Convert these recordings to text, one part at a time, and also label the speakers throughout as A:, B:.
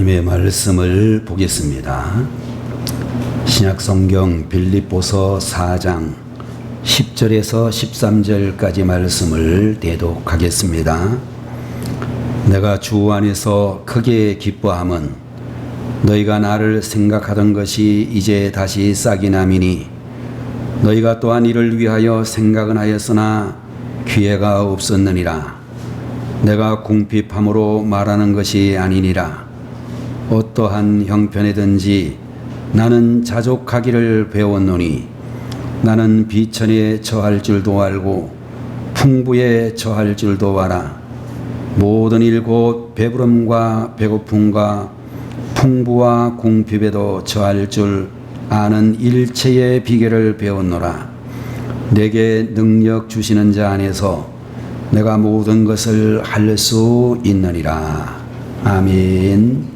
A: 하나님의 말씀을 보겠습니다. 신약성경 빌립보서 4장 10절에서 13절까지 말씀을 대독하겠습니다. 내가 주 안에서 크게 기뻐함은 너희가 나를 생각하던 것이 이제 다시 싹이 남이니 너희가 또한 이를 위하여 생각은 하였으나 기회가 없었느니라. 내가 궁핍함으로 말하는 것이 아니니라. 어떠한 형편이든지 나는 자족하기를 배웠노니 나는 비천에 처할 줄도 알고 풍부에 처할 줄도 알아. 모든 일 곧 배부름과 배고픔과 풍부와 궁핍에도 처할 줄 아는 일체의 비결을 배웠노라. 내게 능력 주시는 자 안에서 내가 모든 것을 할 수 있느니라. 아멘.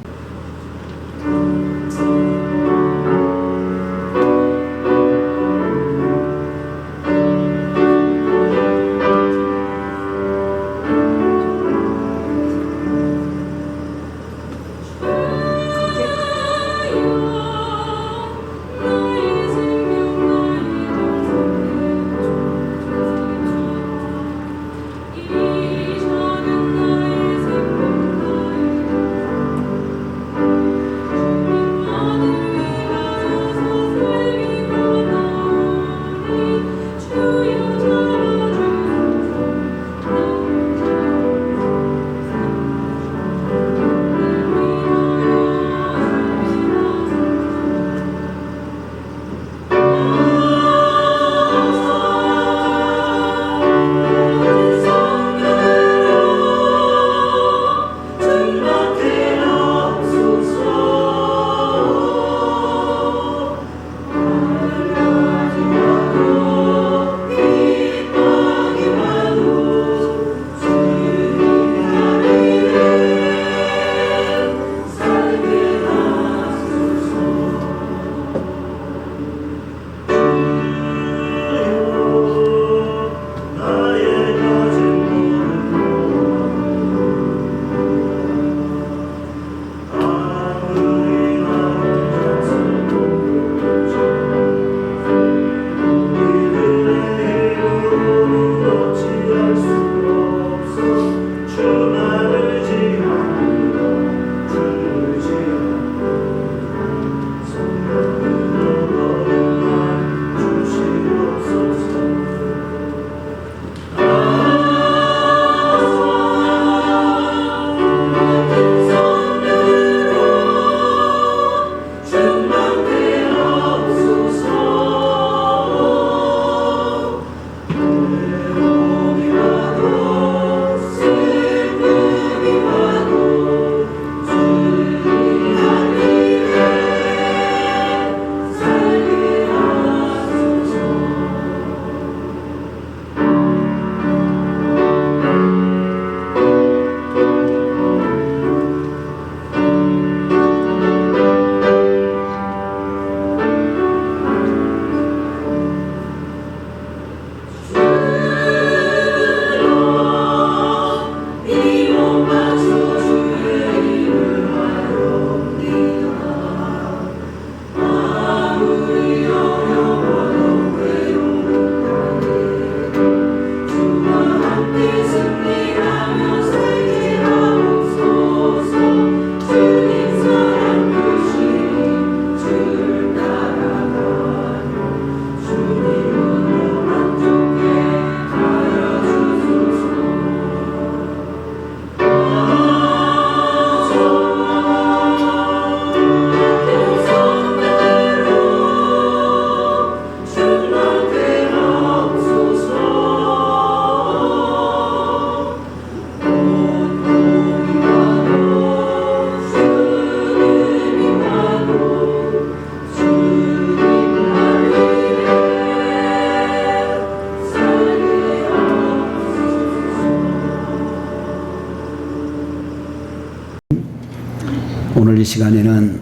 A: 오늘 이 시간에는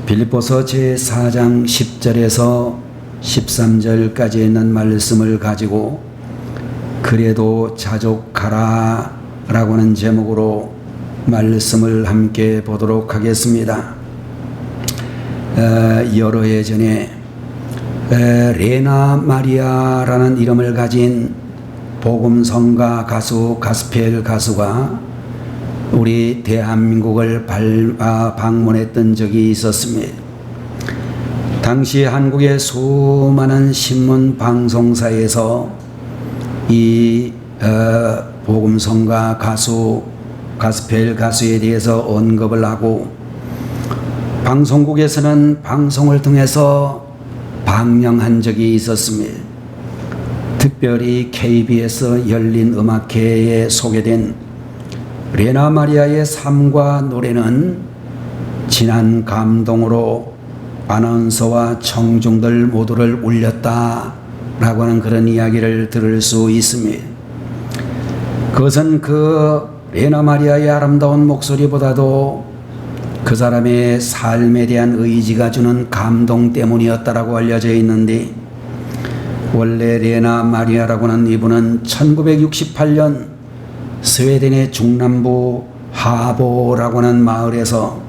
A: 빌립보서 제4장 10절에서 13절까지 있는 말씀을 가지고 그래도 자족하라 라고 하는 제목으로 말씀을 함께 보도록 하겠습니다. 여러 해 전에 레나 마리아라는 이름을 가진 복음성가 가수 가스펠 가수가 우리 대한민국을 방문했던 적이 있었습니다. 당시 한국의 수많은 신문 방송사에서 이 복음성가 가수 가스펠 가수에 대해서 언급을 하고 방송국에서는 방송을 통해서 방영한 적이 있었습니다. 특별히 KBS 열린 음악회에 소개된 레나 마리아의 삶과 노래는 진한 감동으로 아나운서와 청중들 모두를 울렸다라고 하는 그런 이야기를 들을 수 있습니다. 그것은 그 레나 마리아의 아름다운 목소리보다도 그 사람의 삶에 대한 의지가 주는 감동 때문이었다라고 알려져 있는데, 원래 레나 마리아라고 하는 이분은 1968년 스웨덴의 중남부 하보라고 하는 마을에서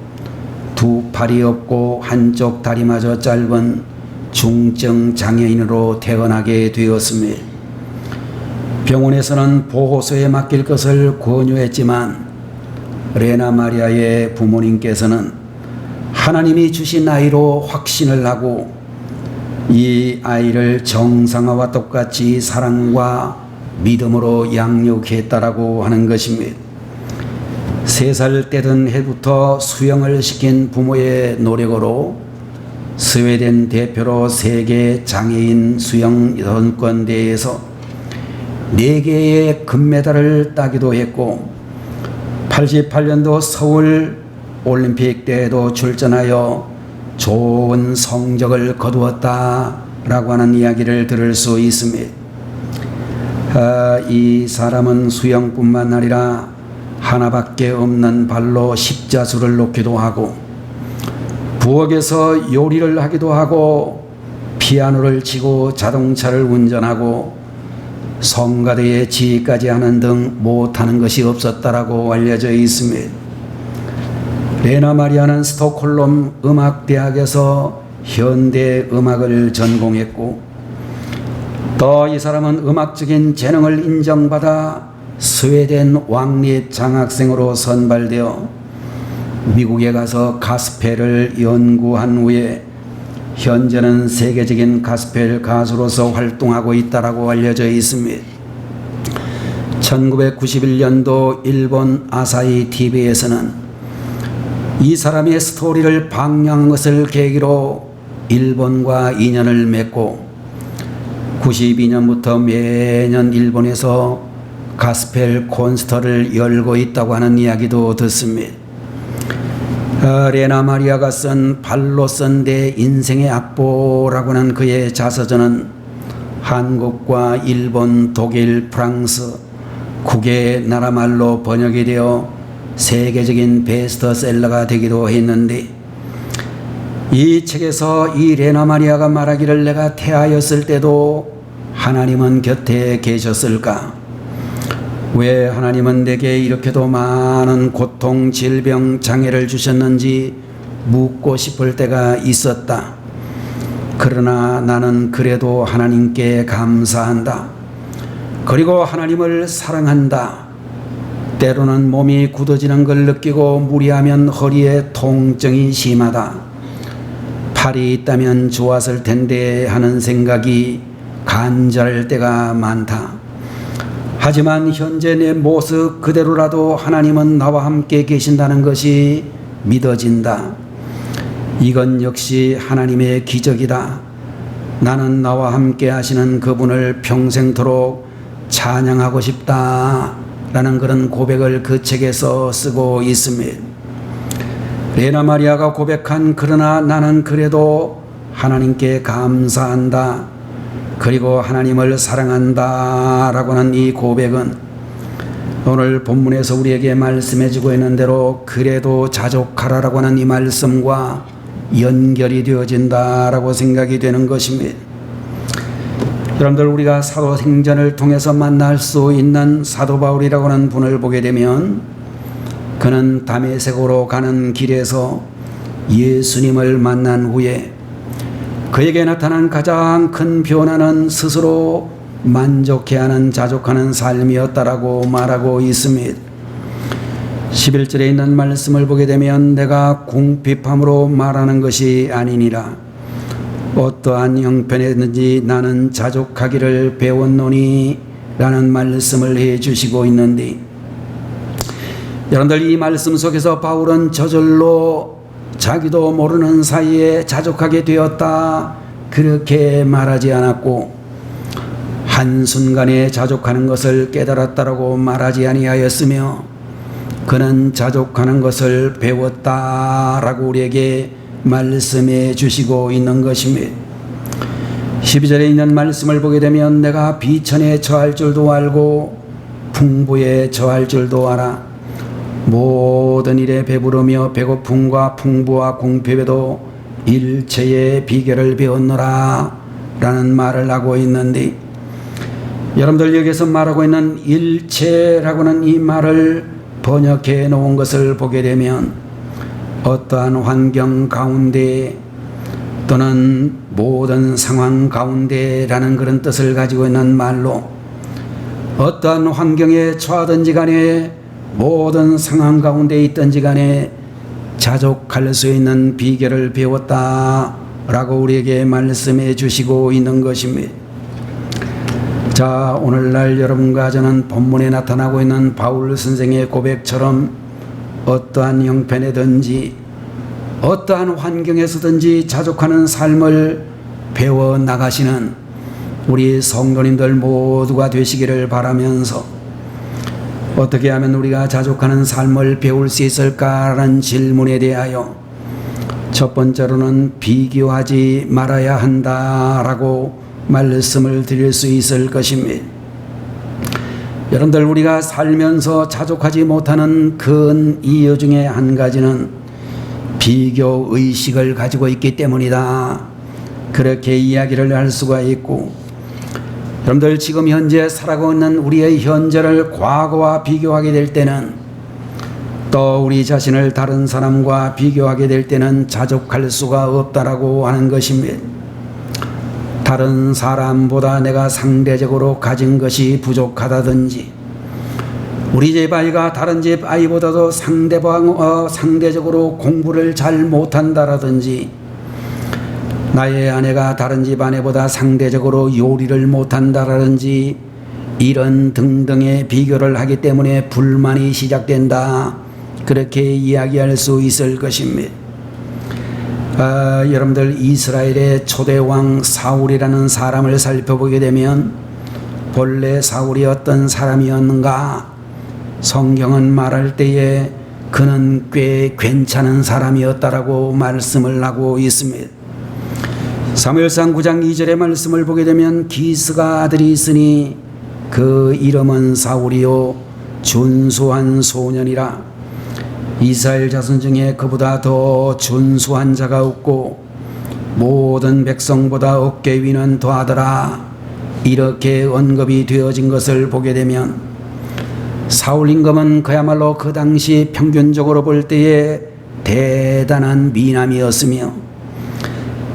A: 두 팔이 없고 한쪽 다리마저 짧은 중증 장애인으로 태어나게 되었습니다. 병원에서는 보호소에 맡길 것을 권유했지만 레나 마리아의 부모님께서는 하나님이 주신 아이로 확신을 하고 이 아이를 정상화와 똑같이 사랑과 믿음으로 양육했다라고 하는 것입니다. 3살 때던 해부터 수영을 시킨 부모의 노력으로 스웨덴 대표로 세계 장애인 수영 선권대회에서 4개의 금메달을 따기도 했고 88년도 서울 올림픽 때에도 출전하여 좋은 성적을 거두었다라고 하는 이야기를 들을 수 있습니다. 이 사람은 수영뿐만 아니라 하나밖에 없는 발로 십자수를 놓기도 하고 부엌에서 요리를 하기도 하고 피아노를 치고 자동차를 운전하고 성가대에 지휘까지 하는 등 못하는 것이 없었다라고 알려져 있습니다. 레나 마리아는 스톡홀름 음악대학에서 현대 음악을 전공했고 또 이 사람은 음악적인 재능을 인정받아 스웨덴 왕립 장학생으로 선발되어 미국에 가서 가스펠을 연구한 후에 현재는 세계적인 가스펠 가수로서 활동하고 있다라고 알려져 있습니다. 1991년도 일본 아사히 TV에서는 이 사람의 스토리를 방영한 것을 계기로 일본과 인연을 맺고 92년부터 매년 일본에서 가스펠 콘서트를 열고 있다고 하는 이야기도 듣습니다. 레나 마리아가 쓴 발로 쓴 내 인생의 악보라고 하는 그의 자서전은 한국과 일본, 독일, 프랑스 9개 나라 말로 번역이 되어 세계적인 베스트셀러가 되기도 했는데 이 책에서 이 레나 마리아가 말하기를 내가 태하였을 때도 하나님은 곁에 계셨을까? 왜 하나님은 내게 이렇게도 많은 고통, 질병, 장애를 주셨는지 묻고 싶을 때가 있었다. 그러나 나는 그래도 하나님께 감사한다. 그리고 하나님을 사랑한다. 때로는 몸이 굳어지는 걸 느끼고 무리하면 허리에 통증이 심하다. 팔이 있다면 좋았을 텐데 하는 생각이 간절할 때가 많다. 하지만 현재 내 모습 그대로라도 하나님은 나와 함께 계신다는 것이 믿어진다. 이건 역시 하나님의 기적이다. 나는 나와 함께 하시는 그분을 평생토록 찬양하고 싶다. 라는 그런 고백을 그 책에서 쓰고 있습니다. 레나 마리아가 고백한 그러나 나는 그래도 하나님께 감사한다. 그리고 하나님을 사랑한다 라고 하는 이 고백은 오늘 본문에서 우리에게 말씀해 주고 있는 대로 그래도 자족하라 라고 하는 이 말씀과 연결이 되어진다 라고 생각이 되는 것입니다. 여러분들, 우리가 사도행전을 통해서 만날 수 있는 사도 바울이라고 하는 분을 보게 되면 그는 다메섹으로 가는 길에서 예수님을 만난 후에 그에게 나타난 가장 큰 변화는 스스로 만족해하는 자족하는 삶이었다라고 말하고 있습니다. 11절에 있는 말씀을 보게 되면 내가 궁핍함으로 말하는 것이 아니니라. 어떠한 형편에든지 나는 자족하기를 배웠노니 라는 말씀을 해주시고 있는데, 여러분들 이 말씀 속에서 바울은 저절로 자기도 모르는 사이에 자족하게 되었다 그렇게 말하지 않았고, 한순간에 자족하는 것을 깨달았다라고 말하지 아니하였으며, 그는 자족하는 것을 배웠다라고 우리에게 말씀해 주시고 있는 것입니다. 12절에 있는 말씀을 보게 되면 내가 비천에 처할 줄도 알고 풍부에 처할 줄도 알아. 모든 일에 배부르며 배고픔과 풍부와 궁핍에도 일체의 비결을 배웠노라 라는 말을 하고 있는데, 여러분들 여기서 말하고 있는 일체라고는 이 말을 번역해 놓은 것을 보게 되면 어떠한 환경 가운데 또는 모든 상황 가운데라는 그런 뜻을 가지고 있는 말로, 어떠한 환경에 처하든지 간에 모든 상황 가운데 있든지 간에 자족할 수 있는 비결을 배웠다라고 우리에게 말씀해 주시고 있는 것입니다. 자, 오늘날 여러분과 저는 본문에 나타나고 있는 바울 선생의 고백처럼 어떠한 형편에든지 어떠한 환경에서든지 자족하는 삶을 배워 나가시는 우리 성도님들 모두가 되시기를 바라면서, 어떻게 하면 우리가 자족하는 삶을 배울 수 있을까라는 질문에 대하여 첫 번째로는 비교하지 말아야 한다라고 말씀을 드릴 수 있을 것입니다. 여러분들 우리가 살면서 자족하지 못하는 큰 이유 중에 한 가지는 비교 의식을 가지고 있기 때문이다 그렇게 이야기를 할 수가 있고, 여러분들 지금 현재 살아가고 있는 우리의 현재를 과거와 비교하게 될 때는, 또 우리 자신을 다른 사람과 비교하게 될 때는 자족할 수가 없다라고 하는 것입니다. 다른 사람보다 내가 상대적으로 가진 것이 부족하다든지, 우리 집 아이가 다른 집 아이보다도 상대적으로 공부를 잘 못한다라든지, 나의 아내가 다른 집 아내보다 상대적으로 요리를 못한다라든지, 이런 등등의 비교를 하기 때문에 불만이 시작된다 그렇게 이야기할 수 있을 것입니다. 여러분들 이스라엘의 초대왕 사울이라는 사람을 살펴보게 되면 본래 사울이 어떤 사람이었는가, 성경은 말할 때에 그는 꽤 괜찮은 사람이었다라고 말씀을 하고 있습니다. 사무엘상 9장 2절의 말씀을 보게 되면 기스가 아들이 있으니 그 이름은 사울이요 준수한 소년이라. 이스라엘 자손 중에 그보다 더 준수한 자가 없고 모든 백성보다 어깨 위는 더하더라. 이렇게 언급이 되어진 것을 보게 되면 사울 임금은 그야말로 그 당시 평균적으로 볼 때에 대단한 미남이었으며,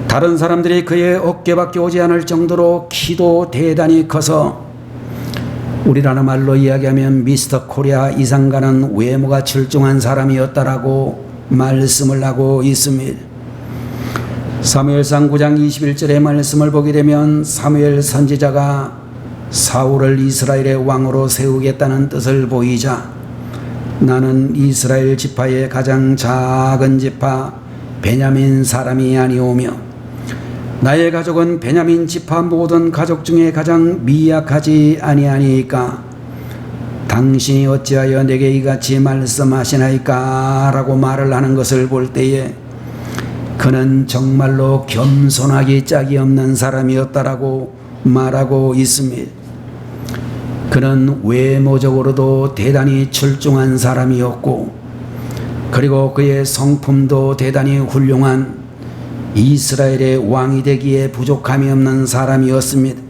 A: 다른 사람들이 그의 어깨밖에 오지 않을 정도로 키도 대단히 커서 우리나라 말로 이야기하면 미스터 코리아 이상 가는 외모가 출중한 사람이었다라고 말씀을 하고 있습니다. 사무엘상 9장 21절의 말씀을 보게 되면 사무엘 선지자가 사울을 이스라엘의 왕으로 세우겠다는 뜻을 보이자, 나는 이스라엘 지파의 가장 작은 지파 베냐민 사람이 아니오며 나의 가족은 베냐민 지파 모든 가족 중에 가장 미약하지 아니하니까 당신이 어찌하여 내게 이같이 말씀하시나이까 라고 말을 하는 것을 볼 때에 그는 정말로 겸손하기 짝이 없는 사람이었다라고 말하고 있습니다. 그는 외모적으로도 대단히 출중한 사람이었고, 그리고 그의 성품도 대단히 훌륭한 이스라엘의 왕이 되기에 부족함이 없는 사람이었습니다.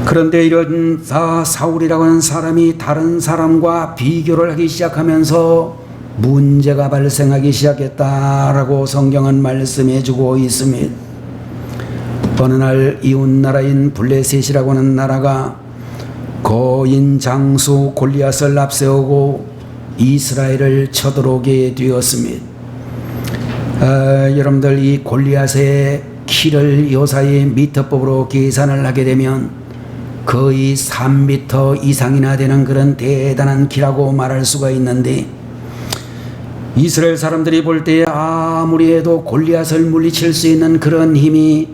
A: 그런데 이런 사울이라고 하는 사람이 다른 사람과 비교를 하기 시작하면서 문제가 발생하기 시작했다라고 성경은 말씀해 주고 있습니다. 어느 날 이웃나라인 블레셋이라고 하는 나라가 거인 장수 골리앗을 앞세우고 이스라엘을 쳐들어오게 되었습니다. 여러분들 이 골리앗의 키를 요사이 미터법으로 계산을 하게 되면 거의 3m 이상이나 되는 그런 대단한 키라고 말할 수가 있는데, 이스라엘 사람들이 볼 때 아무리 해도 골리앗을 물리칠 수 있는 그런 힘이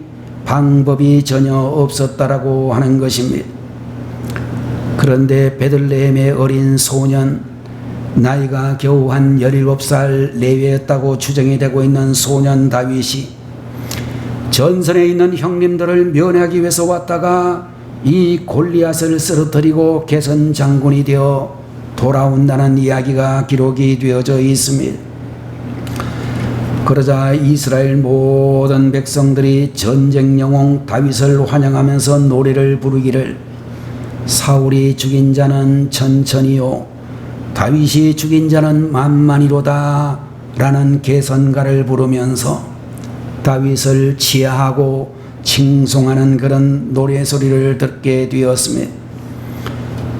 A: 방법이 전혀 없었다라고 하는 것입니다. 그런데 베들레헴의 어린 소년, 나이가 겨우 한 17살 내외였다고 추정이 되고 있는 소년 다윗이 전선에 있는 형님들을 면하기 위해서 왔다가 이 골리앗을 쓰러뜨리고 개선 장군이 되어 돌아온다는 이야기가 기록이 되어져 있습니다. 그러자 이스라엘 모든 백성들이 전쟁 영웅 다윗을 환영하면서 노래를 부르기를, 사울이 죽인 자는 천천히요 다윗이 죽인 자는 만만히로다 라는 개선가를 부르면서 다윗을 치하하고 칭송하는 그런 노래소리를 듣게 되었습니다.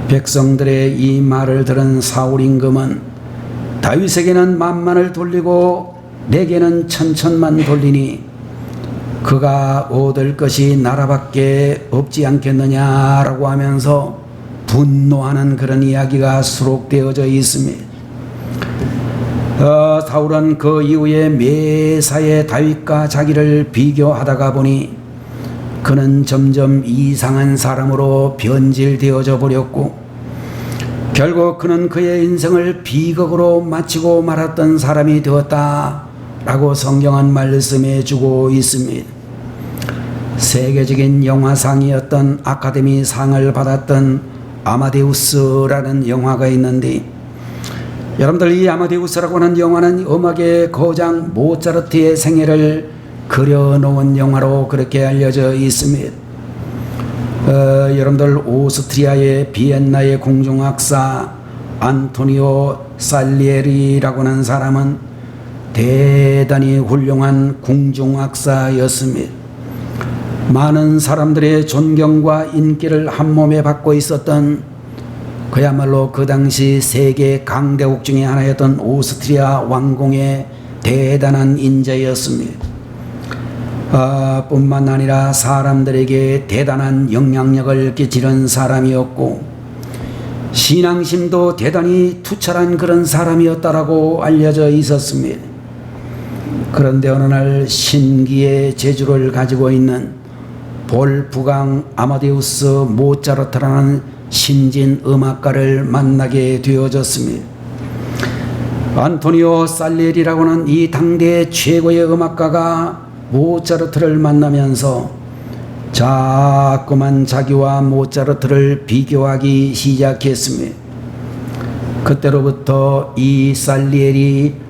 A: 백성들의 이 말을 들은 사울 임금은 다윗에게는 만만을 돌리고 내게는 천천만 돌리니 그가 얻을 것이 나라밖에 없지 않겠느냐라고 하면서 분노하는 그런 이야기가 수록되어져 있습니다. 사울은 그 이후에 매사에 다윗과 자기를 비교하다가 보니 그는 점점 이상한 사람으로 변질되어져 버렸고, 결국 그는 그의 인생을 비극으로 마치고 말았던 사람이 되었다라고 성경은 말씀해 주고 있습니다. 세계적인 영화상이었던 아카데미 상을 받았던 아마데우스라는 영화가 있는데, 여러분들 이 아마데우스라고 하는 영화는 음악의 거장 모차르트의 생애를 그려놓은 영화로 그렇게 알려져 있습니다. 여러분들 오스트리아의 비엔나의 궁중악사 안토니오 살리에리라고 하는 사람은 대단히 훌륭한 궁중악사였습니다. 많은 사람들의 존경과 인기를 한몸에 받고 있었던, 그야말로 그 당시 세계 강대국 중에 하나였던 오스트리아 왕궁의 대단한 인재였습니다. 뿐만 아니라 사람들에게 대단한 영향력을 끼치는 사람이었고, 신앙심도 대단히 투철한 그런 사람이었다라고 알려져 있었습니다. 그런데 어느 날 신기의 재주를 가지고 있는 볼프강 아마데우스 모차르트라는 신진 음악가를 만나게 되어졌습니다. 안토니오 살리에리라고 하는 이 당대의 최고의 음악가가 모차르트를 만나면서 자꾸만 자기와 모차르트를 비교하기 시작했습니다. 그때로부터 이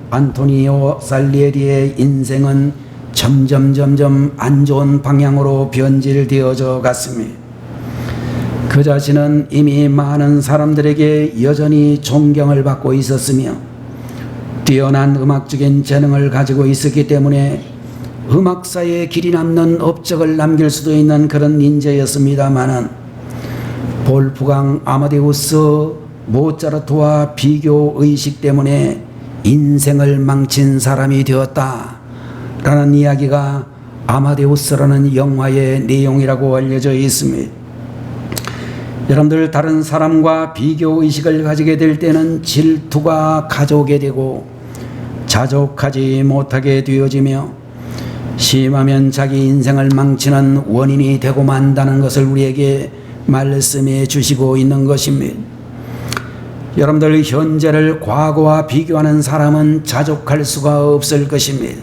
A: 안토니오 살리에리의 인생은 점점 안 좋은 방향으로 변질되어져 갔습니다. 그 자신은 이미 많은 사람들에게 여전히 존경을 받고 있었으며 뛰어난 음악적인 재능을 가지고 있었기 때문에 음악사에 길이 남는 업적을 남길 수도 있는 그런 인재였습니다마는, 볼프강 아마데우스 모차르트와 비교 의식 때문에 인생을 망친 사람이 되었다라는 이야기가 아마데우스라는 영화의 내용이라고 알려져 있습니다. 여러분들, 다른 사람과 비교 의식을 가지게 될 때는 질투가 가져오게 되고 자족하지 못하게 되어지며 심하면 자기 인생을 망치는 원인이 되고 만다는 것을 우리에게 말씀해 주시고 있는 것입니다. 여러분들, 현재를 과거와 비교하는 사람은 자족할 수가 없을 것입니다.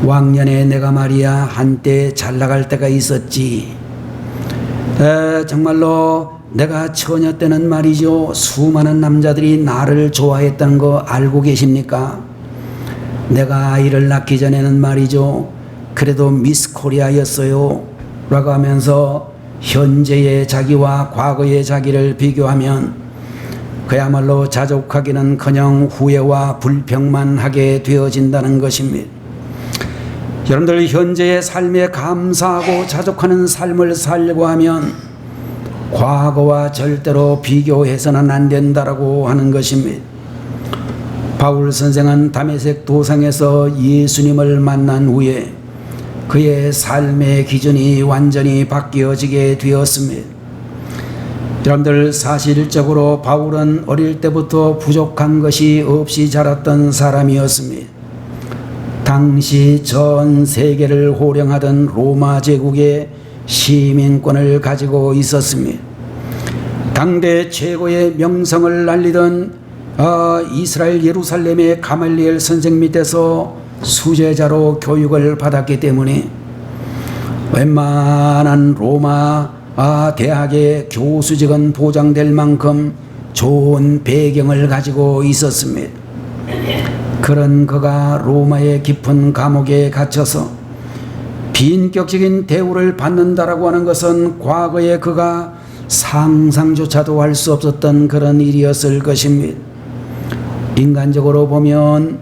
A: 왕년에 내가 말이야 한때 잘 나갈 때가 있었지. 정말로 내가 처녀 때는 말이죠, 수많은 남자들이 나를 좋아했다는 거 알고 계십니까? 내가 아이를 낳기 전에는 말이죠, 그래도 미스 코리아였어요 라고 하면서 현재의 자기와 과거의 자기를 비교하면 그야말로 자족하기는커녕 후회와 불평만 하게 되어진다는 것입니다. 여러분들 현재의 삶에 감사하고 자족하는 삶을 살려고 하면 과거와 절대로 비교해서는 안 된다라고 하는 것입니다. 바울 선생은 다메섹 도상에서 예수님을 만난 후에 그의 삶의 기준이 완전히 바뀌어지게 되었습니다. 여러분들 사실적으로 바울은 어릴 때부터 부족한 것이 없이 자랐던 사람이었습니다. 당시 전 세계를 호령하던 로마 제국의 시민권을 가지고 있었습니다. 당대 최고의 명성을 날리던 이스라엘 예루살렘의 가말리엘 선생 밑에서 수제자로 교육을 받았기 때문에 웬만한 로마 대학의 교수직은 보장될 만큼 좋은 배경을 가지고 있었습니다. 그런 그가 로마의 깊은 감옥에 갇혀서 비인격적인 대우를 받는다라고 하는 것은 과거에 그가 상상조차도 할 수 없었던 그런 일이었을 것입니다. 인간적으로 보면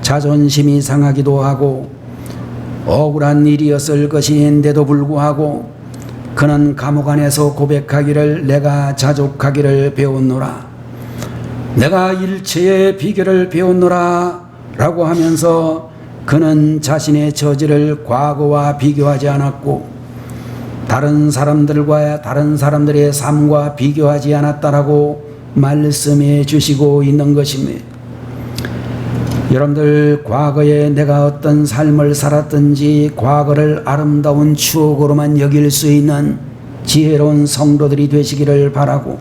A: 자존심이 상하기도 하고 억울한 일이었을 것인데도 불구하고 그는 감옥 안에서 고백하기를 내가 자족하기를 배웠노라, 내가 일체의 비결을 배웠노라 라고 하면서 그는 자신의 처지를 과거와 비교하지 않았고 다른 사람들의 삶과 비교하지 않았다라고 말씀해 주시고 있는 것입니다. 여러분들 과거에 내가 어떤 삶을 살았든지 과거를 아름다운 추억으로만 여길 수 있는 지혜로운 성도들이 되시기를 바라고,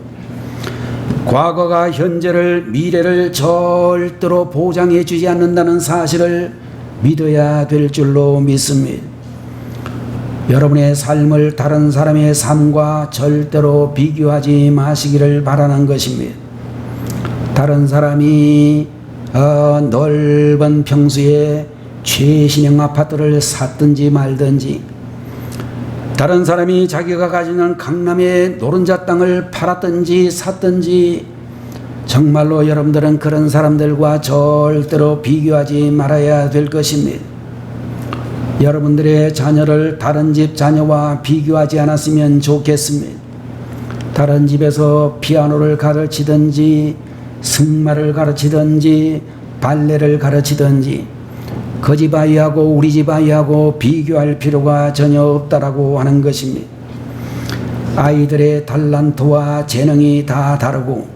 A: 과거가 현재를 미래를 절대로 보장해 주지 않는다는 사실을 믿어야 될 줄로 믿습니다. 여러분의 삶을 다른 사람의 삶과 절대로 비교하지 마시기를 바라는 것입니다. 다른 사람이 넓은 평수에 최신형 아파트를 샀든지 말든지, 다른 사람이 자기가 가지는 강남의 노른자 땅을 팔았든지 샀든지, 정말로 여러분들은 그런 사람들과 절대로 비교하지 말아야 될 것입니다. 여러분들의 자녀를 다른 집 자녀와 비교하지 않았으면 좋겠습니다. 다른 집에서 피아노를 가르치든지 승마를 가르치든지 발레를 가르치든지 그 집 아이하고 우리 집 아이하고 비교할 필요가 전혀 없다라고 하는 것입니다. 아이들의 달란트와 재능이 다 다르고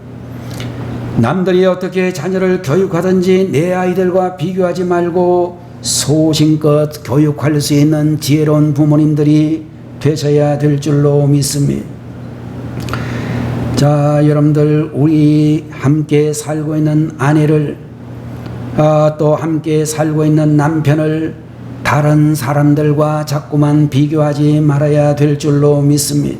A: 남들이 어떻게 자녀를 교육하든지 내 아이들과 비교하지 말고 소신껏 교육할 수 있는 지혜로운 부모님들이 되셔야 될 줄로 믿습니다. 자, 여러분들, 우리 함께 살고 있는 아내를 또 함께 살고 있는 남편을 다른 사람들과 자꾸만 비교하지 말아야 될 줄로 믿습니다.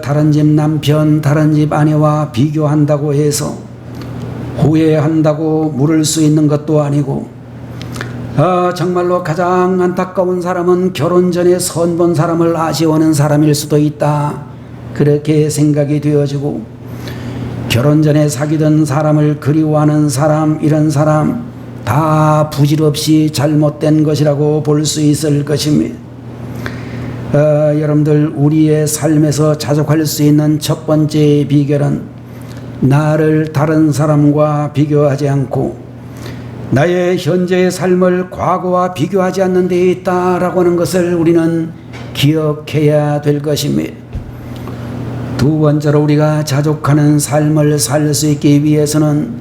A: 다른 집 남편, 다른 집 아내와 비교한다고 해서 후회한다고 물을 수 있는 것도 아니고, 정말로 가장 안타까운 사람은 결혼 전에 선본 사람을 아쉬워하는 사람일 수도 있다, 그렇게 생각이 되어지고, 결혼 전에 사귀던 사람을 그리워하는 사람, 이런 사람 다 부질없이 잘못된 것이라고 볼 수 있을 것입니다. 여러분들, 우리의 삶에서 자족할 수 있는 첫 번째 비결은 나를 다른 사람과 비교하지 않고 나의 현재의 삶을 과거와 비교하지 않는 데 있다라고 하는 것을 우리는 기억해야 될 것입니다. 두 번째로 우리가 자족하는 삶을 살 수 있기 위해서는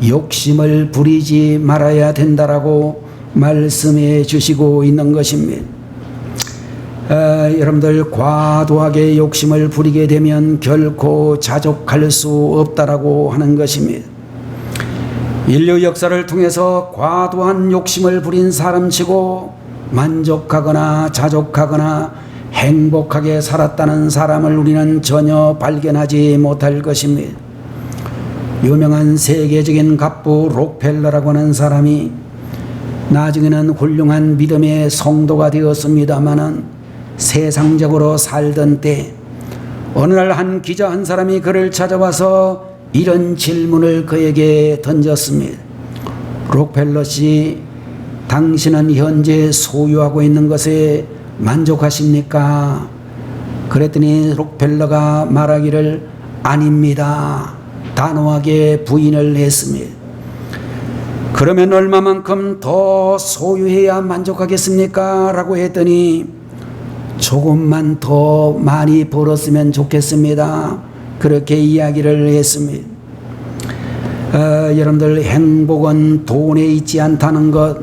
A: 욕심을 부리지 말아야 된다라고 말씀해 주시고 있는 것입니다. 여러분들, 과도하게 욕심을 부리게 되면 결코 자족할 수 없다라고 하는 것입니다. 인류 역사를 통해서 과도한 욕심을 부린 사람치고 만족하거나 자족하거나 행복하게 살았다는 사람을 우리는 전혀 발견하지 못할 것입니다. 유명한 세계적인 갑부 록펠러라고 하는 사람이 나중에는 훌륭한 믿음의 성도가 되었습니다마는 세상적으로 살던 때 어느 날 한 기자 한 사람이 그를 찾아와서 이런 질문을 그에게 던졌습니다. 록펠러 씨, 당신은 현재 소유하고 있는 것에 만족하십니까? 그랬더니 록펠러가 말하기를 아닙니다. 단호하게 부인을 했습니다. 그러면 얼마만큼 더 소유해야 만족하겠습니까? 라고 했더니 조금만 더 많이 벌었으면 좋겠습니다. 그렇게 이야기를 했습니다. 여러분들, 행복은 돈에 있지 않다는 것,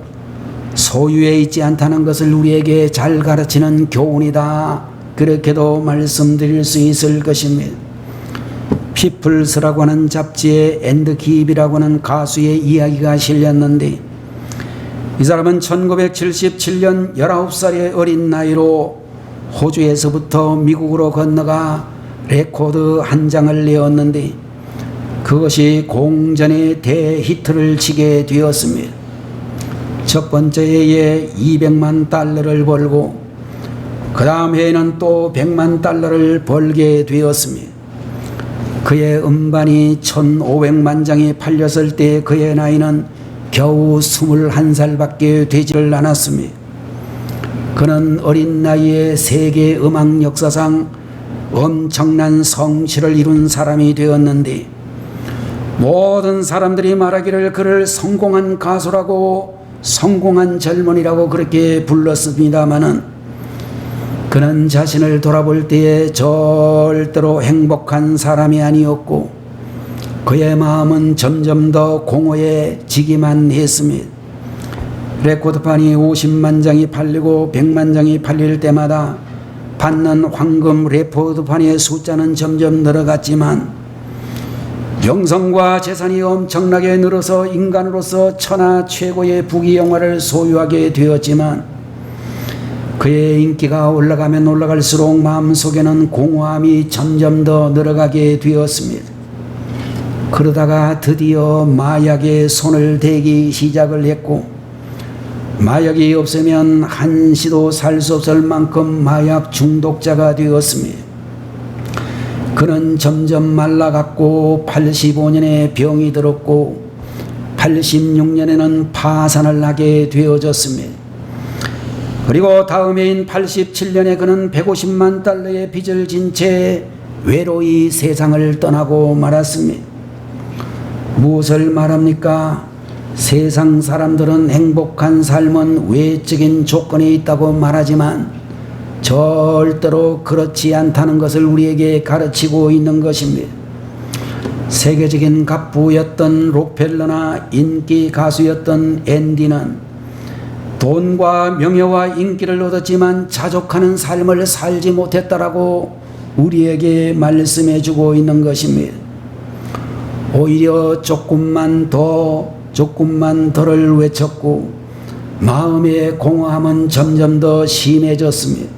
A: 소유에 있지 않다는 것을 우리에게 잘 가르치는 교훈이다. 그렇게도 말씀드릴 수 있을 것입니다. 피플스라고 하는 잡지에 앤드 기입이라고 하는 가수의 이야기가 실렸는데, 이 사람은 1977년 19살의 어린 나이로 호주에서부터 미국으로 건너가 레코드 한 장을 내었는데 그것이 공전의 대히트를 치게 되었습니다. 첫 번째 해에 200만 달러를 벌고 그 다음 해에는 또 100만 달러를 벌게 되었습니다. 그의 음반이 1500만 장이 팔렸을 때 그의 나이는 겨우 21살밖에 되지를 않았습니다. 그는 어린 나이에 세계 음악 역사상 엄청난 성취를 이룬 사람이 되었는데 모든 사람들이 말하기를 그를 성공한 가수라고, 성공한 젊은이라고 그렇게 불렀습니다마는 그는 자신을 돌아볼 때에 절대로 행복한 사람이 아니었고 그의 마음은 점점 더 공허해지기만 했습니다. 레코드판이 50만 장이 팔리고 100만 장이 팔릴 때마다 받는 황금 레코드판의 숫자는 점점 늘어갔지만 명성과 재산이 엄청나게 늘어서 인간으로서 천하 최고의 부귀영화를 소유하게 되었지만 그의 인기가 올라가면 올라갈수록 마음속에는 공허함이 점점 더 늘어가게 되었습니다. 그러다가 드디어 마약에 손을 대기 시작을 했고 마약이 없으면 한시도 살 수 없을 만큼 마약 중독자가 되었습니다. 그는 점점 말라갔고 85년에 병이 들었고 86년에는 파산을 하게 되어졌습니다. 그리고 다음 해인 87년에 그는 150만 달러의 빚을 진 채 외로이 세상을 떠나고 말았습니다. 무엇을 말합니까? 세상 사람들은 행복한 삶은 외적인 조건에 있다고 말하지만 절대로 그렇지 않다는 것을 우리에게 가르치고 있는 것입니다. 세계적인 갑부였던 록펠러나 인기 가수였던 앤디는 돈과 명예와 인기를 얻었지만 자족하는 삶을 살지 못했다라고 우리에게 말씀해 주고 있는 것입니다. 오히려 조금만 덜을 외쳤고 마음의 공허함은 점점 더 심해졌습니다.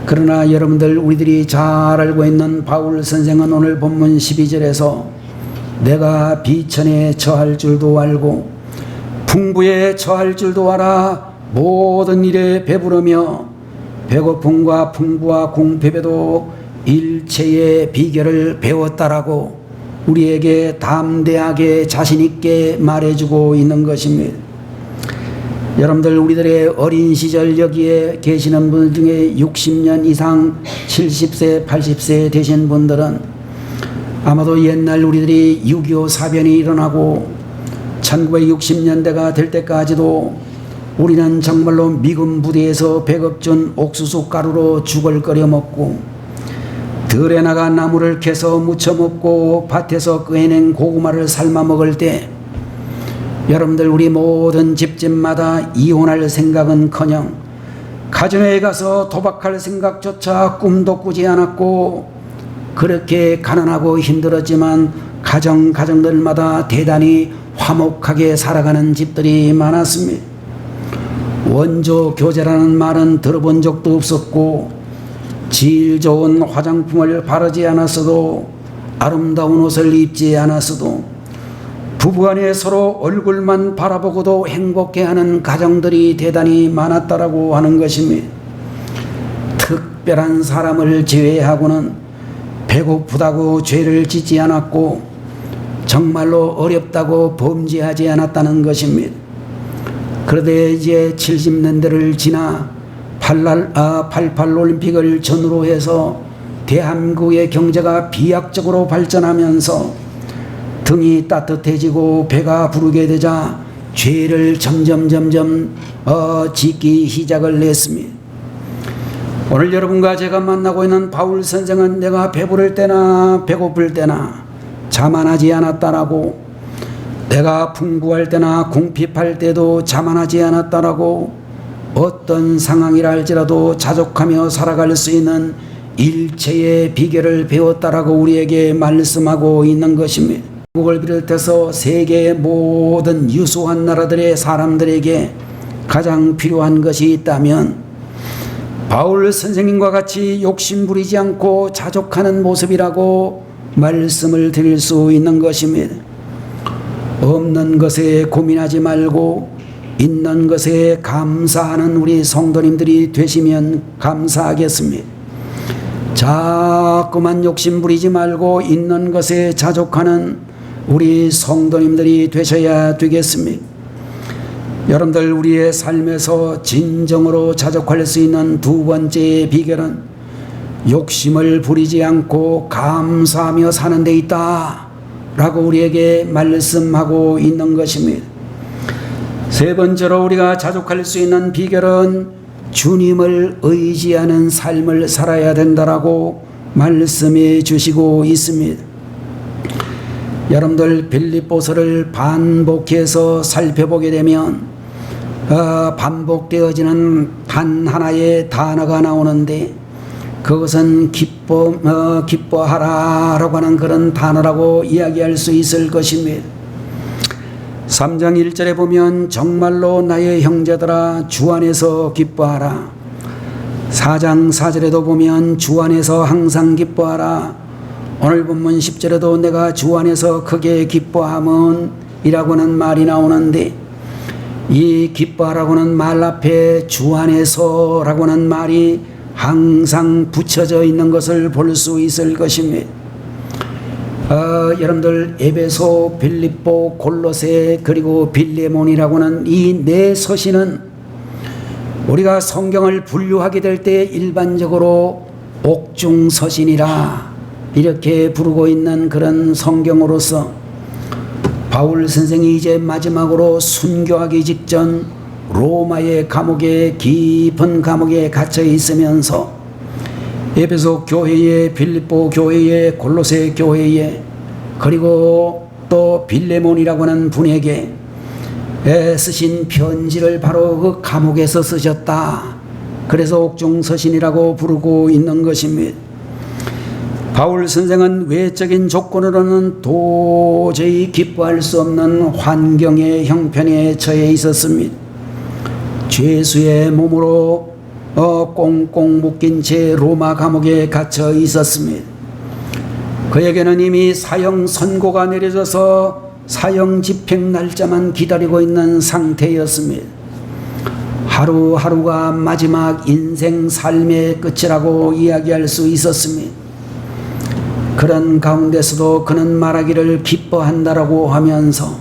A: 그러나 여러분들, 우리들이 잘 알고 있는 바울 선생은 오늘 본문 12절에서 내가 비천에 처할 줄도 알고 풍부에 처할 줄도 알아 모든 일에 배부르며 배고픔과 풍부와 궁핍에도 일체의 비결을 배웠다라고 우리에게 담대하게 자신있게 말해주고 있는 것입니다. 여러분들, 우리들의 어린 시절 여기에 계시는 분 중에 60년 이상 70세 80세 되신 분들은 아마도 옛날 우리들이 6.25 사변이 일어나고 1960년대가 될 때까지도 우리는 정말로 미군 부대에서 배급준 옥수수 가루로 죽을 끓여 먹고 들에 나가 나무를 캐서 무쳐 먹고 밭에서 꺼내낸 고구마를 삶아 먹을 때 여러분들, 우리 모든 집집마다 이혼할 생각은커녕 가정에 가서 도박할 생각조차 꿈도 꾸지 않았고 그렇게 가난하고 힘들었지만 가정들마다 대단히 화목하게 살아가는 집들이 많았습니다. 원조 교제라는 말은 들어본 적도 없었고 질 좋은 화장품을 바르지 않았어도 아름다운 옷을 입지 않았어도 부부간에 서로 얼굴만 바라보고도 행복해하는 가정들이 대단히 많았다라고 하는 것입니다. 특별한 사람을 제외하고는 배고프다고 죄를 짓지 않았고 정말로 어렵다고 범죄하지 않았다는 것입니다. 그런데 이제 70년대를 지나 88 올림픽을 전후로 해서 대한민국의 경제가 비약적으로 발전하면서 등이 따뜻해지고 배가 부르게 되자 죄를 점점 짓기 시작을 했습니다. 오늘 여러분과 제가 만나고 있는 바울 선생은 내가 배부를 때나 배고플 때나 자만하지 않았다라고, 내가 풍부할 때나 궁핍할 때도 자만하지 않았다라고, 어떤 상황이라 할지라도 자족하며 살아갈 수 있는 일체의 비결을 배웠다라고 우리에게 말씀하고 있는 것입니다. 한국을 비롯해서 세계의 모든 유수한 나라들의 사람들에게 가장 필요한 것이 있다면 바울 선생님과 같이 욕심부리지 않고 자족하는 모습이라고 말씀을 드릴 수 있는 것입니다. 없는 것에 고민하지 말고 있는 것에 감사하는 우리 성도님들이 되시면 감사하겠습니다. 자꾸만 욕심부리지 말고 있는 것에 자족하는 우리 성도님들이 되셔야 되겠습니다. 여러분들, 우리의 삶에서 진정으로 자족할 수 있는 두 번째 비결은 욕심을 부리지 않고 감사하며 사는 데 있다 라고 우리에게 말씀하고 있는 것입니다. 세 번째로 우리가 자족할 수 있는 비결은 주님을 의지하는 삶을 살아야 된다라고 말씀해 주시고 있습니다. 여러분들, 빌립보서를 반복해서 살펴보게 되면 반복되어지는 단 하나의 단어가 나오는데 그것은 기뻐하라라고 하는 그런 단어라고 이야기할 수 있을 것입니다. 3장 1절에 보면 정말로 나의 형제들아 주 안에서 기뻐하라. 4장 4절에도 보면 주 안에서 항상 기뻐하라. 오늘 본문 10절에도 내가 주 안에서 크게 기뻐함은 이라고는 말이 나오는데, 이 기뻐하라고는 말 앞에 주 안에서 라고는 말이 항상 붙여져 있는 것을 볼 수 있을 것입니다. 여러분들, 에베소, 빌립보, 골로새 그리고 빌레몬이라고는 이 네 서신은 우리가 성경을 분류하게 될 때 일반적으로 옥중서신이라 이렇게 부르고 있는 그런 성경으로서 바울 선생이 이제 마지막으로 순교하기 직전 로마의 감옥에, 깊은 감옥에 갇혀 있으면서 에베소 교회에, 빌립보 교회에, 골로새 교회에, 그리고 또 빌레몬이라고 하는 분에게 쓰신 편지를 바로 그 감옥에서 쓰셨다. 그래서 옥중서신이라고 부르고 있는 것입니다. 바울 선생은 외적인 조건으로는 도저히 기뻐할 수 없는 환경의 형편에 처해 있었습니다. 죄수의 몸으로 꽁꽁 묶인 채 로마 감옥에 갇혀 있었습니다. 그에게는 이미 사형 선고가 내려져서 사형 집행 날짜만 기다리고 있는 상태였습니다. 하루하루가 마지막 인생 삶의 끝이라고 이야기할 수 있었습니다. 그런 가운데서도 그는 말하기를 기뻐한다라고 하면서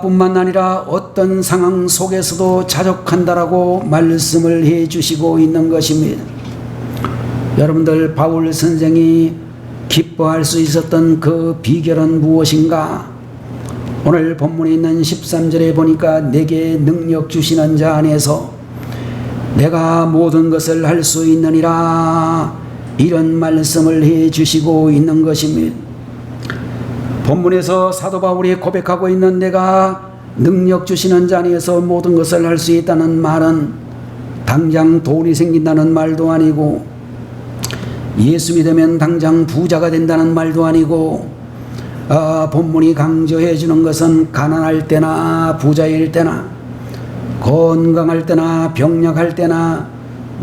A: 뿐만 아니라 어떤 상황 속에서도 자족한다라고 말씀을 해 주시고 있는 것입니다. 여러분들, 바울 선생이 기뻐할 수 있었던 그 비결은 무엇인가? 오늘 본문에 있는 13절에 보니까 내게 능력 주시는 자 안에서 내가 모든 것을 할 수 있느니라, 이런 말씀을 해 주시고 있는 것입니다. 본문에서 사도 바울이 고백하고 있는 내가 능력 주시는 자 안에서 모든 것을 할 수 있다는 말은 당장 돈이 생긴다는 말도 아니고, 예수 믿으면 당장 부자가 된다는 말도 아니고, 본문이 강조해 주는 것은 가난할 때나 부자일 때나 건강할 때나 병약할 때나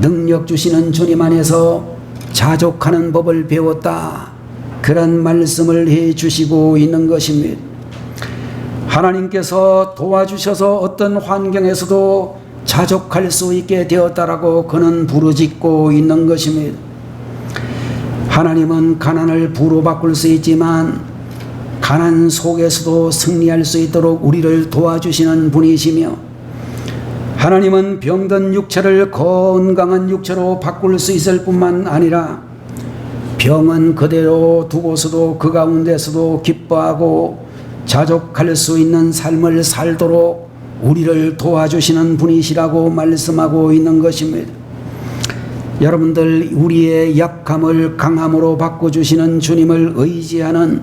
A: 능력 주시는 주님 안에서 자족하는 법을 배웠다, 그런 말씀을 해 주시고 있는 것입니다. 하나님께서 도와주셔서 어떤 환경에서도 자족할 수 있게 되었다라고 그는 부르짖고 있는 것입니다. 하나님은 가난을 부로 바꿀 수 있지만 가난 속에서도 승리할 수 있도록 우리를 도와주시는 분이시며, 하나님은 병든 육체를 건강한 육체로 바꿀 수 있을 뿐만 아니라 병은 그대로 두고서도 그 가운데서도 기뻐하고 자족할 수 있는 삶을 살도록 우리를 도와주시는 분이시라고 말씀하고 있는 것입니다. 여러분들, 우리의 약함을 강함으로 바꿔주시는 주님을 의지하는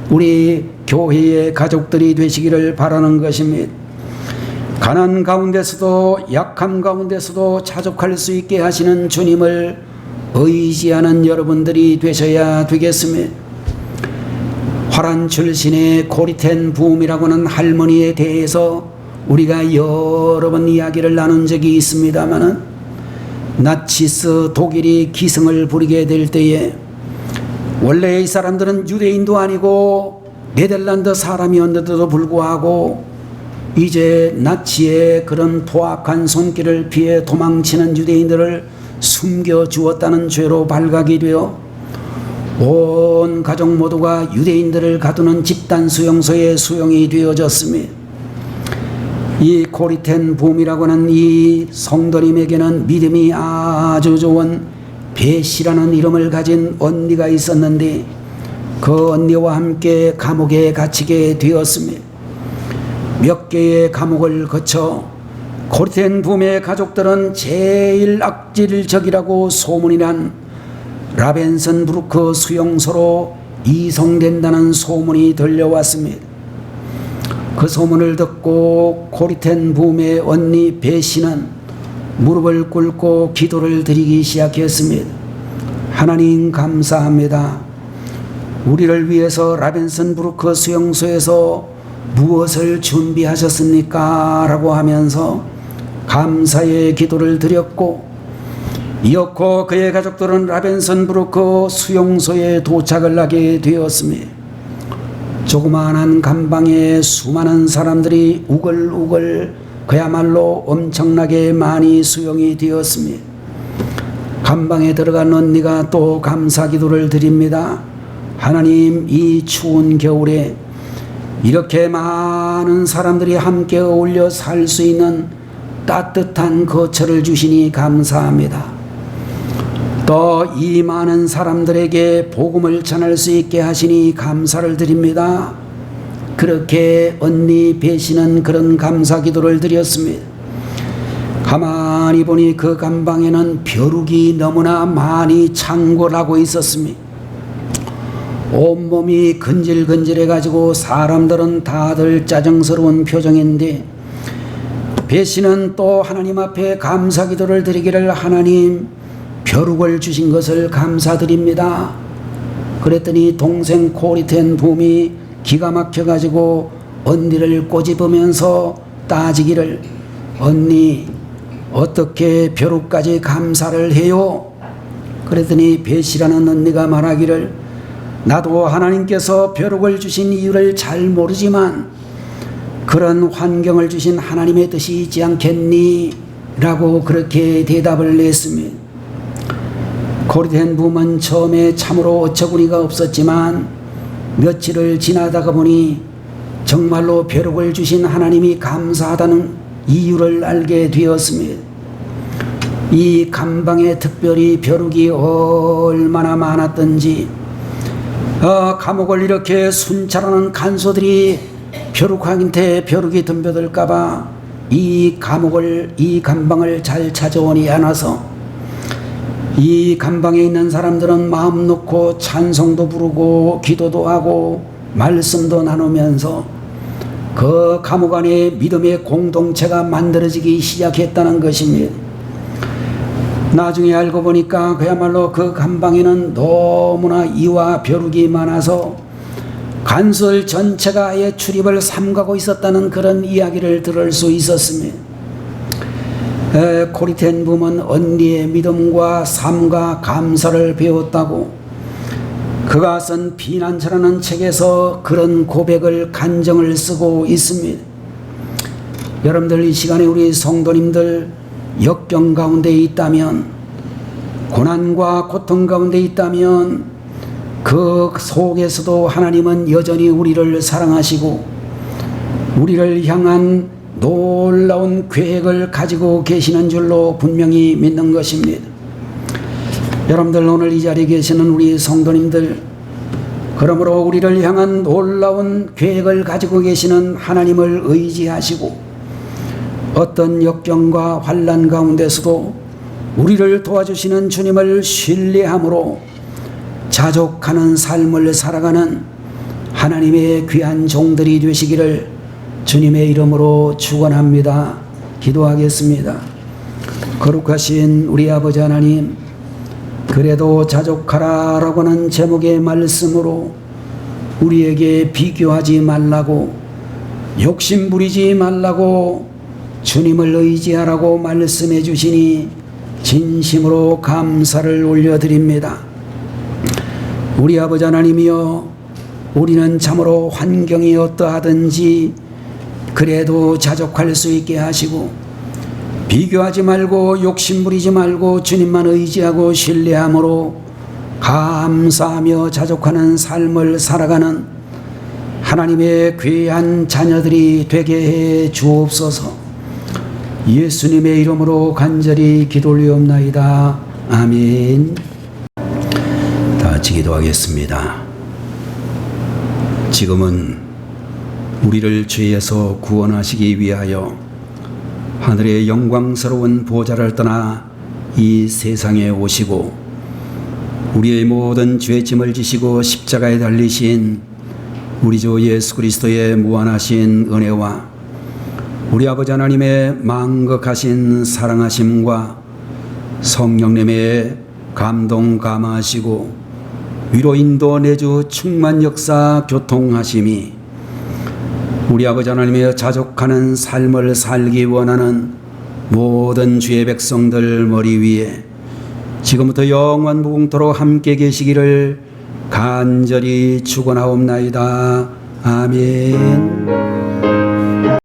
A: 우리 교회의 가족들이 되시기를 바라는 것입니다. 가난 가운데서도 약함 가운데서도 자족할 수 있게 하시는 주님을 의지하는 여러분들이 되셔야 되겠습니다. 화란 출신의 고리텐 부음이라고 하는 할머니에 대해서 우리가 여러 번 이야기를 나눈 적이 있습니다마는, 나치스 독일이 기승을 부리게 될 때에 원래 이 사람들은 유대인도 아니고 네덜란드 사람이었는데도 불구하고 이제 나치의 그런 포악한 손길을 피해 도망치는 유대인들을 숨겨주었다는 죄로 발각이 되어 온 가족 모두가 유대인들을 가두는 집단 수용소에 수용이 되어졌습니다. 이 고리텐 붐이라고 하는 이 성도님에게는 믿음이 아주 좋은 베시라는 이름을 가진 언니가 있었는데, 그 언니와 함께 감옥에 갇히게 되었습니다. 몇 개의 감옥을 거쳐 고리텐 붐의 가족들은 제일 악질적이라고 소문이 난 라벤슨부르크 수용소로 이송된다는 소문이 들려왔습니다. 그 소문을 듣고 고리텐 붐의 언니 베시는 무릎을 꿇고 기도를 드리기 시작했습니다. 하나님 감사합니다. 우리를 위해서 라벤슨부르크 수용소에서 무엇을 준비하셨습니까? 라고 하면서 감사의 기도를 드렸고, 이었고 그의 가족들은 라벤슨부르크 수용소에 도착을 하게 되었습니다. 조그마한 감방에 수많은 사람들이 우글우글 그야말로 엄청나게 많이 수용이 되었습니다. 감방에 들어간 언니가 또 감사 기도를 드립니다. 하나님, 이 추운 겨울에 이렇게 많은 사람들이 함께 어울려 살 수 있는 따뜻한 거처를 주시니 감사합니다. 또 이 많은 사람들에게 복음을 전할 수 있게 하시니 감사를 드립니다. 그렇게 언니 베시는 그런 감사 기도를 드렸습니다. 가만히 보니 그 감방에는 벼룩이 너무나 많이 창궐하고 있었습니다. 온몸이 근질근질해 가지고 사람들은 다들 짜증스러운 표정인데, 베시는 또 하나님 앞에 감사 기도를 드리기를, 하나님, 벼룩을 주신 것을 감사드립니다. 그랬더니 동생 고리텐 붐이 기가 막혀 가지고 언니를 꼬집으면서 따지기를, 언니, 어떻게 벼룩까지 감사를 해요? 그랬더니 베시라는 언니가 말하기를, 나도 하나님께서 벼룩을 주신 이유를 잘 모르지만 그런 환경을 주신 하나님의 뜻이 있지 않겠니? 라고 그렇게 대답을 했습니다. 고리텐 붐은 처음에 참으로 어처구니가 없었지만 며칠을 지나다가 보니 정말로 벼룩을 주신 하나님이 감사하다는 이유를 알게 되었습니다. 이 감방에 특별히 벼룩이 얼마나 많았던지, 감옥을 이렇게 순찰하는 간소들이 벼룩한테 벼룩이 덤벼들까봐 이 감방을 잘 찾아오니 않아서 이 감방에 있는 사람들은 마음 놓고 찬송도 부르고 기도도 하고 말씀도 나누면서 그 감옥 안에 믿음의 공동체가 만들어지기 시작했다는 것입니다. 나중에 알고 보니까 그야말로 그 감방에는 너무나 이와 벼룩이 많아서 간수들 전체가 아예 출입을 삼가고 있었다는 그런 이야기를 들을 수 있었습니다. 고리텐 붐은 언니의 믿음과 삶과 감사를 배웠다고 그가 쓴 비난처라는 책에서 그런 고백을 간정을 쓰고 있습니다. 여러분들 이 시간에 우리 성도님들 역경 가운데 있다면, 고난과 고통 가운데 있다면 그 속에서도 하나님은 여전히 우리를 사랑하시고 우리를 향한 놀라운 계획을 가지고 계시는 줄로 분명히 믿는 것입니다. 여러분들 오늘 이 자리에 계시는 우리 성도님들, 그러므로 우리를 향한 놀라운 계획을 가지고 계시는 하나님을 의지하시고 어떤 역경과 환난 가운데서도 우리를 도와주시는 주님을 신뢰함으로 자족하는 삶을 살아가는 하나님의 귀한 종들이 되시기를 주님의 이름으로 축원합니다. 기도하겠습니다. 거룩하신 우리 아버지 하나님, 그래도 자족하라 라고는 제목의 말씀으로 우리에게 비교하지 말라고, 욕심 부리지 말라고 주님을 의지하라고 말씀해 주시니 진심으로 감사를 올려드립니다. 우리 아버지 하나님이여, 우리는 참으로 환경이 어떠하든지 그래도 자족할 수 있게 하시고 비교하지 말고 욕심부리지 말고 주님만 의지하고 신뢰함으로 감사하며 자족하는 삶을 살아가는 하나님의 귀한 자녀들이 되게 해 주옵소서. 예수님의 이름으로 간절히 기도 올리옵나이다. 아멘. 다 같이 기도하겠습니다. 지금은 우리를 죄에서 구원하시기 위하여 하늘의 영광스러운 보좌를 떠나 이 세상에 오시고 우리의 모든 죄짐을 지시고 십자가에 달리신 우리 주 예수 그리스도의 무한하신 은혜와 우리 아버지 하나님의 망극하신 사랑하심과 성령님의 감동 감화하시고 위로 인도 내주 충만 역사 교통하심이 우리 아버지 하나님의 자족하는 삶을 살기 원하는 모든 주의 백성들 머리 위에 지금부터 영원 무궁토록 함께 계시기를 간절히 축원하옵나이다. 아멘.